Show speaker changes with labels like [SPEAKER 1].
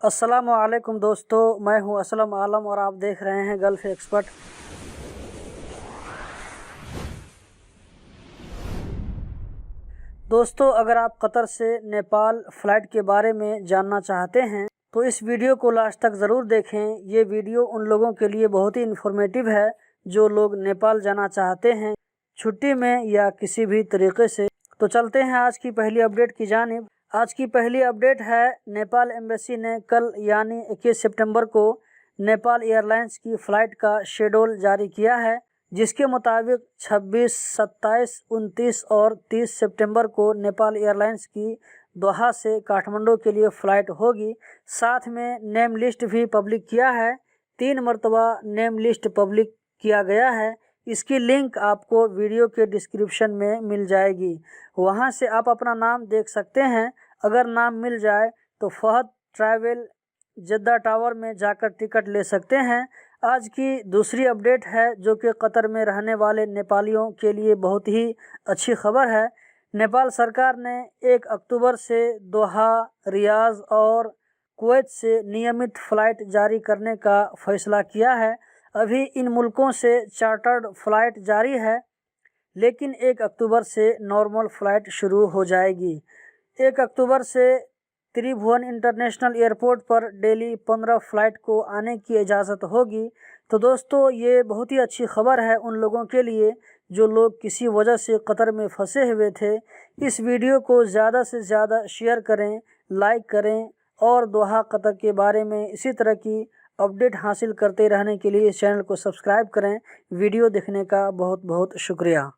[SPEAKER 1] अस्सलामु अलैकुम दोस्तों, मैं हूं असलम आलम और आप देख रहे हैं गल्फ एक्सपर्ट। दोस्तों, अगर आप कतर से नेपाल फ़्लाइट के बारे में जानना चाहते हैं तो इस वीडियो को लास्ट तक ज़रूर देखें। ये वीडियो उन लोगों के लिए बहुत ही इन्फॉर्मेटिव है जो लोग नेपाल जाना चाहते हैं छुट्टी में या किसी भी तरीके से। तो चलते हैं आज की पहली अपडेट की जानिब। आज की पहली अपडेट है, नेपाल एम्बेसी ने कल यानी 21 सितंबर को नेपाल एयरलाइंस की फ़्लाइट का शेड्यूल जारी किया है, जिसके मुताबिक 26, 27, 29 और 30 सितंबर को नेपाल एयरलाइंस की दोहा से काठमांडू के लिए फ़्लाइट होगी। साथ में नेम लिस्ट भी पब्लिक किया है। 3 मरतबा नेम लिस्ट पब्लिक किया गया है। इसकी लिंक आपको वीडियो के डिस्क्रिप्शन में मिल जाएगी, वहां से आप अपना नाम देख सकते हैं। अगर नाम मिल जाए तो फहद ट्रैवल जद्दा टावर में जाकर टिकट ले सकते हैं। आज की दूसरी अपडेट है जो कि कतर में रहने वाले नेपालियों के लिए बहुत ही अच्छी खबर है। नेपाल सरकार ने 1 अक्टूबर से दोहा, रियाज और कुवैत से नियमित फ़्लाइट जारी करने का फैसला किया है। अभी इन मुल्कों से चार्टर्ड फ़्लाइट जारी है, लेकिन 1 अक्टूबर से नॉर्मल फ़्लाइट शुरू हो जाएगी। 1 अक्टूबर से त्रिभुवन इंटरनेशनल एयरपोर्ट पर डेली 15 फ़्लाइट को आने की इजाज़त होगी। तो दोस्तों, ये बहुत ही अच्छी खबर है उन लोगों के लिए जो लोग किसी वजह से कतर में फंसे हुए थे। इस वीडियो को ज़्यादा से ज़्यादा शेयर करें, लाइक करें और दोहा कतर के बारे में इसी तरह की अपडेट हासिल करते रहने के लिए इस चैनल को सब्सक्राइब करें। वीडियो देखने का बहुत बहुत शुक्रिया।